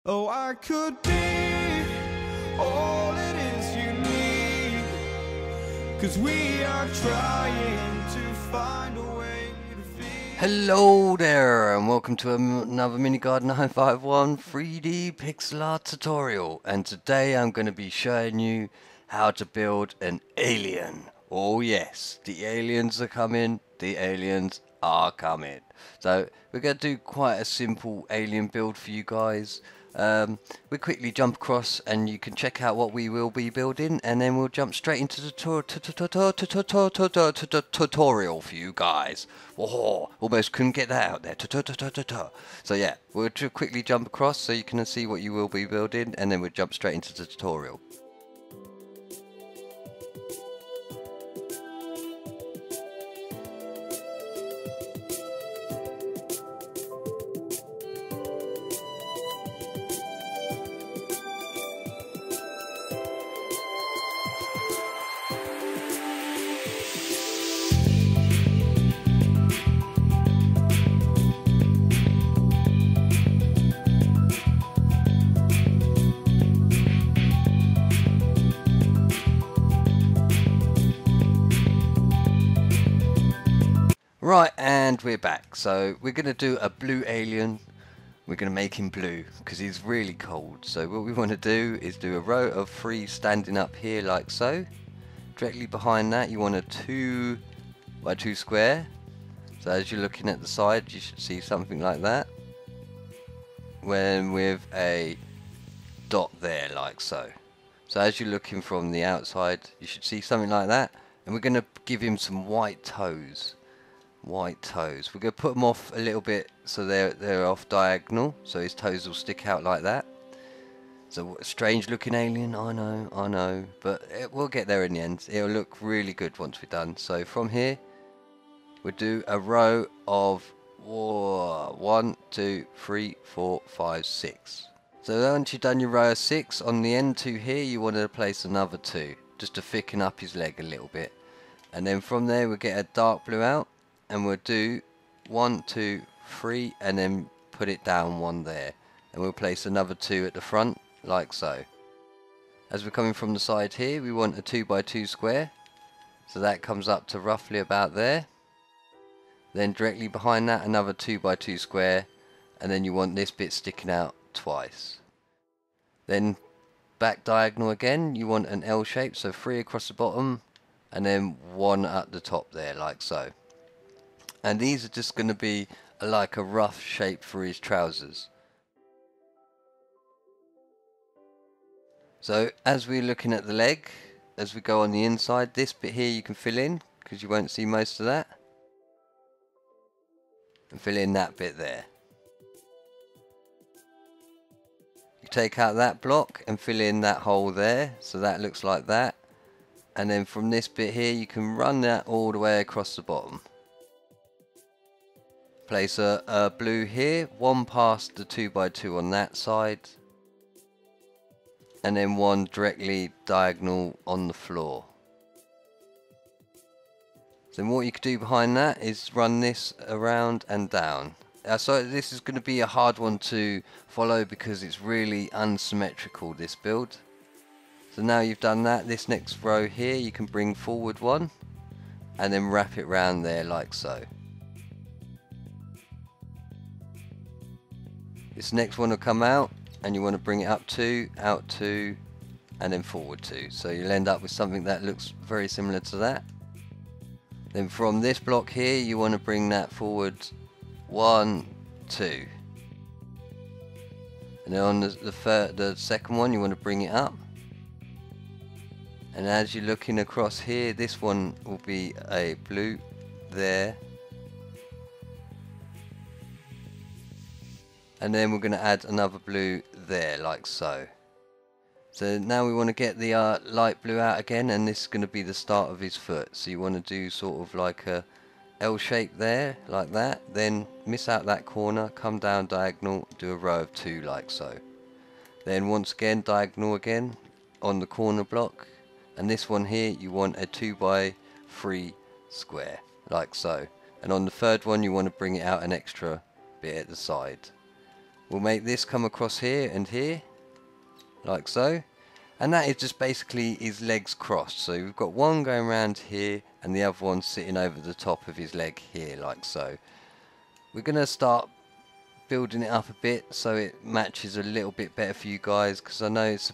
Oh, I could be all it is you need, 'cause we are trying to find a way to feed. Hello there, and welcome to another MineCraft 951 3D pixel art tutorial. And today I'm going to be showing you how to build an alien. Oh yes, the aliens are coming, the aliens are coming. So we're going to do quite a simple alien build for you guys. We'll quickly jump across and you can check out what we will be building, and then we'll jump straight into the tutorial for you guys. Whoa, almost couldn't get that out there. So yeah, we'll quickly jump across so you can see what you will be building, and then we'll jump straight into the tutorial. Right, and we're back. So we're going to do a blue alien. We're going to make him blue because he's really cold. So what we want to do is do a row of 3 standing up here like so. Directly behind that you want a 2 by 2 square. So as you're looking at the side you should see something like that. When with a dot there like so. So as you're looking from the outside you should see something like that. And we're going to give him some white toes. White toes. We're going to put them off a little bit so they're off diagonal, so his toes will stick out like that. So a strange looking alien, I know, but we'll get there in the end. It'll look really good once we're done. So from here we'll do a row of 1, 2, 3, 4, 5, 6. So once you've done your row of 6, on the end 2 here you want to place another 2 just to thicken up his leg a little bit. And then from there we'll get a dark blue out, and we'll do 1, 2, 3 and then put it down 1 there, and we'll place another 2 at the front like so. As we're coming from the side here we want a 2 by 2 square, so that comes up to roughly about there. Then directly behind that another 2 by 2 square, and then you want this bit sticking out twice. Then back diagonal again you want an L shape, so 3 across the bottom and then 1 at the top there like so. And these are just going to be like a rough shape for his trousers. So as we're looking at the leg, as we go on the inside, this bit here you can fill in because you won't see most of that. And fill in that bit there. You take out that block and fill in that hole there, so that looks like that. And then from this bit here you can run that all the way across the bottom. Place a blue here, 1 past the 2 by 2 on that side, and then 1 directly diagonal on the floor. Then what you could do behind that is run this around and down. So this is going to be a hard one to follow because it's really unsymmetrical, this build. So now you've done that, this next row here you can bring forward 1 and then wrap it round there like so. This next one will come out and you want to bring it up 2, out 2 and then forward 2. So you'll end up with something that looks very similar to that. Then from this block here you want to bring that forward 1, 2. And then on the second one you want to bring it up. And as you're looking across here, this one will be a blue there. And then we're going to add another blue there like so. So now we want to get the light blue out again, and this is going to be the start of his foot. So you want to do sort of like a L shape there like that, then miss out that corner, come down diagonal, do a row of 2 like so. Then once again diagonal again on the corner block, and this one here you want a 2 by 3 square like so. And on the third one you want to bring it out an extra bit at the side. we'll make this come across here and here, like so. And that is just basically his legs crossed. So we've got one going around here and the other one sitting over the top of his leg here, like so. We're going to start building it up a bit so it matches a little bit better for you guys, because I know it's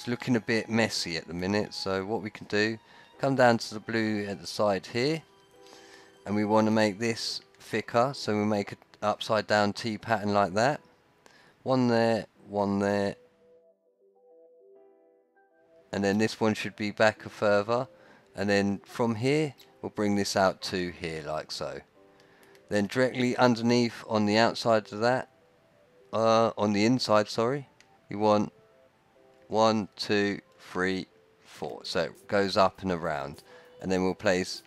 looking a bit messy at the minute. So what we can do, come down to the blue at the side here, and we want to make this thicker, so we make an upside down T pattern like that. One there, and then this one should be back a further, and then from here we'll bring this out to here, like so. Then directly underneath on the outside of that, on the inside, sorry, you want 1, 2, 3, 4, so it goes up and around. And then we'll place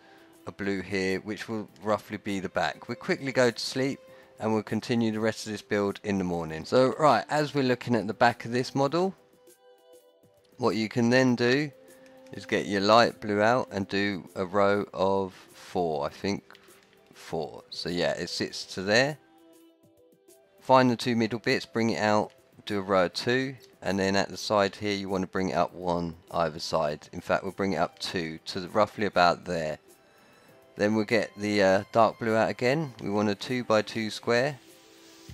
a blue here, which will roughly be the back. We'll quickly go to sleep and we'll continue the rest of this build in the morning. So right, as we're looking at the back of this model, what you can then do is get your light blue out and do a row of 4, I think 4. So yeah, it sits to there. Find the 2 middle bits, bring it out, do a row of 2, and then at the side here you want to bring it up 1 either side. In fact, we'll bring it up 2 to roughly about there. Then we'll get the dark blue out again. We want a 2 by 2 square.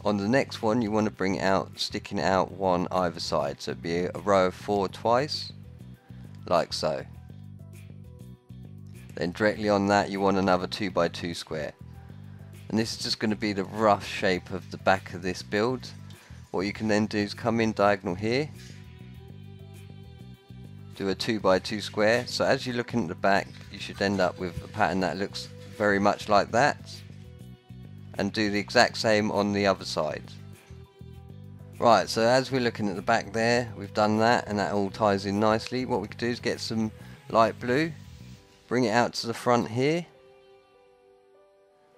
On the next one you want to bring it out, sticking it out 1 either side, so it'd be a row of 4 twice, like so. Then directly on that you want another 2 by 2 square. And this is just going to be the rough shape of the back of this build. What you can then do is come in diagonal here, do a 2 by 2 square. So as you're looking at the back, you should end up with a pattern that looks very much like that. And do the exact same on the other side. Right, so as we're looking at the back there, we've done that and that all ties in nicely. What we could do is get some light blue, bring it out to the front here,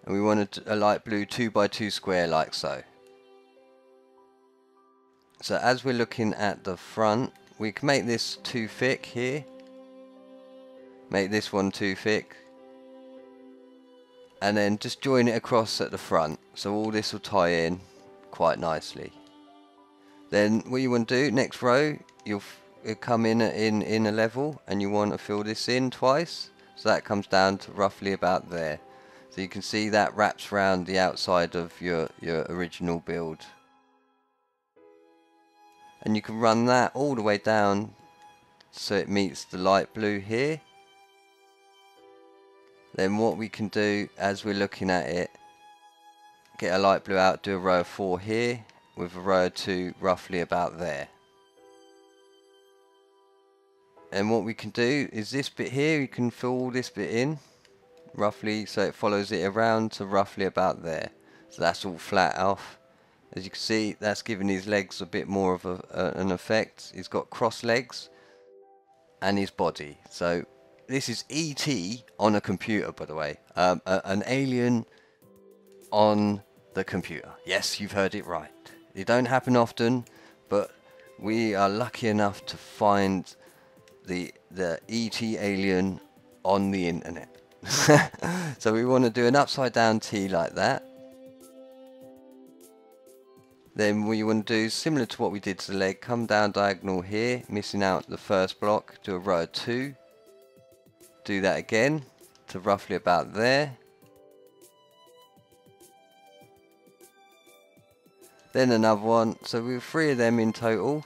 and we want a light blue 2 by 2 square, like so. So as we're looking at the front, we can make this too thick here, make this one too thick, and then just join it across at the front, so all this will tie in quite nicely. Then what you want to do, next row, you'll come in a level, and you want to fill this in twice, so that comes down to roughly about there. So you can see that wraps around the outside of your original build. And you can run that all the way down so it meets the light blue here. Then what we can do as we're looking at it, get a light blue out, do a row of 4 here with a row of 2 roughly about there. And what we can do is this bit here, you can fill all this bit in roughly so it follows it around to roughly about there. So that's all flat off. As you can see, that's giving his legs a bit more of an effect. He's got cross legs and his body. So this is E.T. on a computer, by the way. An alien on the computer. Yes, you've heard it right. It don't happen often, but we are lucky enough to find the E.T. alien on the internet. So we want to do an upside down T like that. Then what you want to do is similar to what we did to the leg, come down diagonal here, missing out the first block, do a row of 2. Do that again to roughly about there. Then another one, so we have 3 of them in total,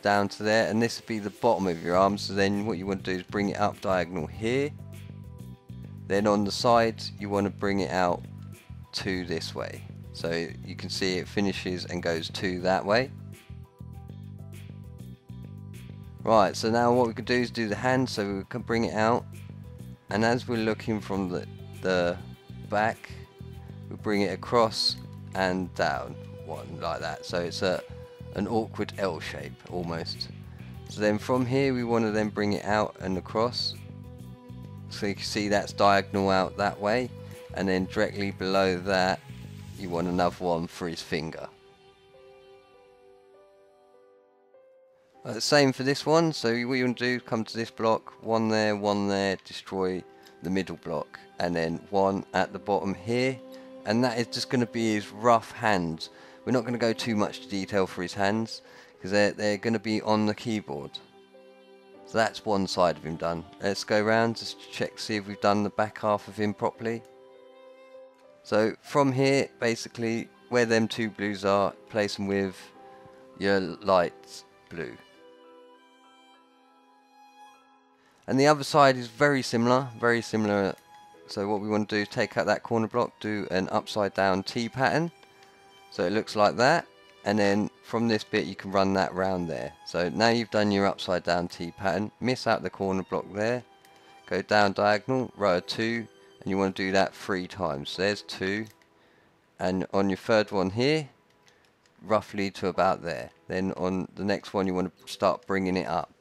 down to there, and this would be the bottom of your arm. So then what you want to do is bring it up diagonal here. Then on the sides you want to bring it out to this way. So you can see it finishes and goes to that way. Right, so now what we could do is do the hand, so we can bring it out. And as we're looking from the back, we bring it across and down, one like that. So it's an awkward L shape almost. So then from here we want to then bring it out and across. So you can see that's diagonal out that way. And then directly below that, you want another one for his finger. Same for this one, so what you want to do is come to this block, one there, destroy the middle block, and then one at the bottom here, and that is just going to be his rough hands. We're not going to go too much detail for his hands because they're going to be on the keyboard. So that's one side of him done. Let's go around just to check, see if we've done the back half of him properly. So from here, basically where them two blues are, place them with your light blue. And the other side is very similar, very similar. So what we want to do is take out that corner block, do an upside down T pattern. So it looks like that. And then from this bit you can run that round there. So now you've done your upside down T pattern, miss out the corner block there, go down diagonal, row of 2, and you want to do that 3 times. So there's 2, and on your third one here, roughly to about there. Then on the next one you want to start bringing it up.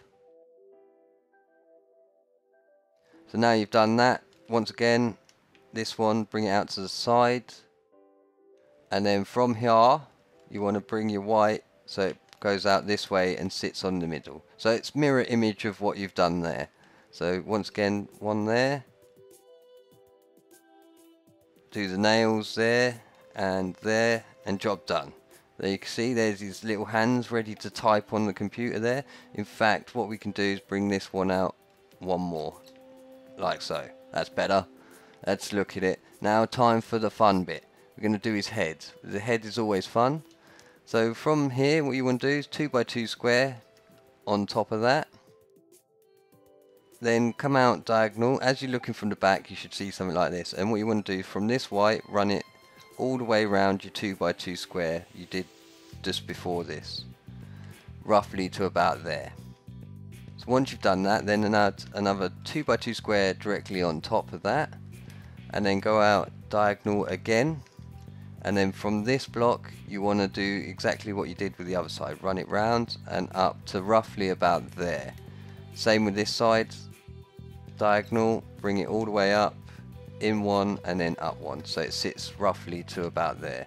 So now you've done that, once again, this one, bring it out to the side, and then from here, you want to bring your white so it goes out this way and sits on the middle. So it's mirror image of what you've done there. So once again, one there. Do the nails there, and job done. There you can see there's his little hands ready to type on the computer there. In fact, what we can do is bring this one out one more. Like so. That's better. Let's look at it. Now time for the fun bit. We're going to do his head. The head is always fun. So from here, what you want to do is 2 by 2 square on top of that. Then come out diagonal. As you're looking from the back, you should see something like this. And what you want to do from this white, run it all the way around your 2 by 2 square you did just before this. Roughly to about there. So once you've done that, then add another 2 by 2 square directly on top of that. And then go out diagonal again. And then from this block, you want to do exactly what you did with the other side. Run it round and up to roughly about there. Same with this side. Diagonal, bring it all the way up, in one, and then up one. So it sits roughly to about there.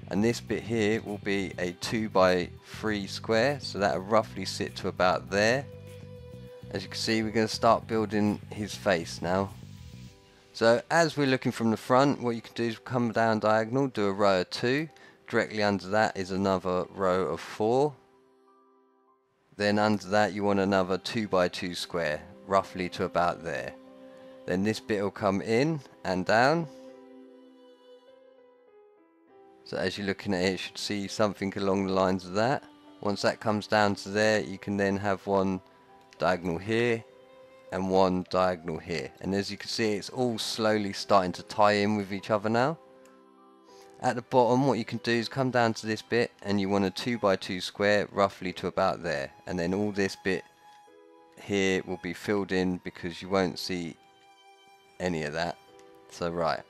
And this bit here will be a 2 by 3 square. So that will roughly sit to about there. As you can see, we're going to start building his face now. So as we're looking from the front, what you can do is come down diagonal, do a row of 2. Directly under that is another row of 4. Then under that you want another 2 by 2 square, roughly to about there. Then this bit will come in and down. So as you're looking at it, you should see something along the lines of that. Once that comes down to there, you can then have one diagonal here and one diagonal here, and as you can see, it's all slowly starting to tie in with each other now. At the bottom, what you can do is come down to this bit and you want a 2 by 2 square roughly to about there, and then all this bit here will be filled in because you won't see any of that. So right,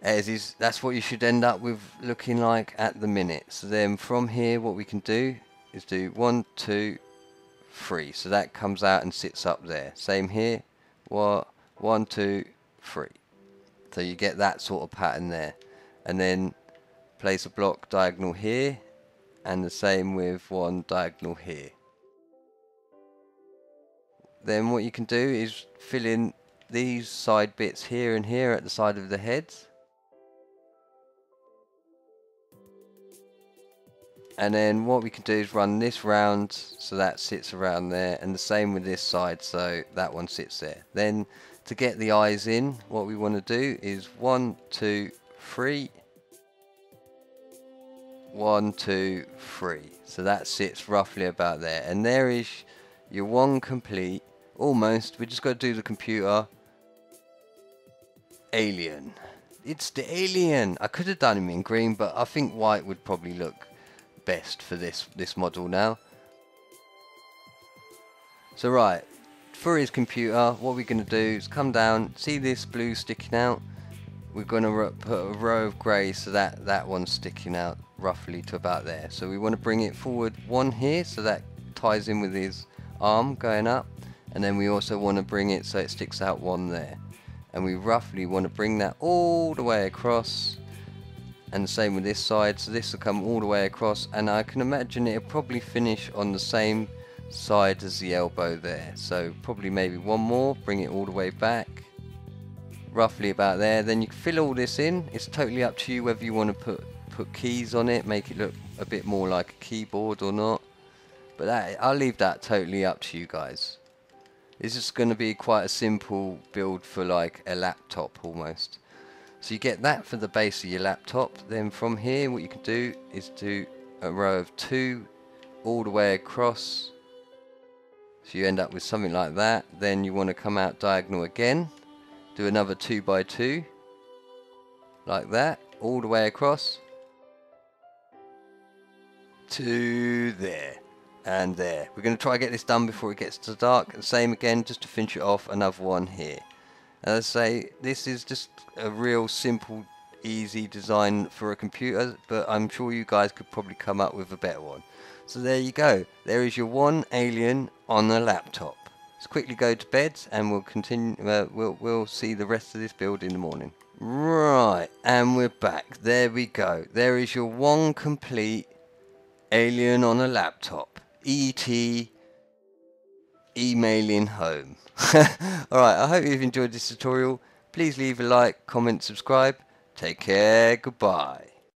that's what you should end up with looking like at the minute. So then from here, what we can do is do 1, 2, 3, so that comes out and sits up there. Same here, 1, 2, 3. So you get that sort of pattern there, and then place a block diagonal here, and the same with one diagonal here. Then what you can do is fill in these side bits here and here at the side of the heads. And then what we can do is run this round so that sits around there, and the same with this side, so that one sits there. Then to get the eyes in, what we want to do is 1, 2, 3, 1, 2, 3. So that sits roughly about there, and there is your one complete, almost. We just got to do the computer alien. It's the alien. I could have done him in green, but I think white would probably look best for this model now. So right, for his computer, what we're going to do is come down, see this blue sticking out, we're going to put a row of grey so that one's sticking out roughly to about there. So we want to bring it forward one here so that ties in with his arm going up, and then we also want to bring it so it sticks out one there, and we roughly want to bring that all the way across. And the same with this side, so this will come all the way across, and I can imagine it'll probably finish on the same side as the elbow there. So probably maybe one more, bring it all the way back, roughly about there. Then you can fill all this in. It's totally up to you whether you want to put keys on it, make it look a bit more like a keyboard or not. But that, I'll leave that totally up to you guys. This is going to be quite a simple build for like a laptop almost. So you get that for the base of your laptop. Then from here what you can do is do a row of 2 all the way across. So you end up with something like that. Then you want to come out diagonal again. Do another 2 by 2. Like that. All the way across. To there. And there. We're going to try to get this done before it gets too dark. And same again, just to finish it off, another one here. As I say, this is just a real simple, easy design for a computer, but I'm sure you guys could probably come up with a better one. So there you go. There is your one alien on a laptop. Let's quickly go to bed, and we'll continue. We'll see the rest of this build in the morning. Right, and we're back. There we go. There is your one complete alien on a laptop. E.T. emailing home. Alright, I hope you've enjoyed this tutorial. Please leave a like, comment, subscribe. Take care, goodbye.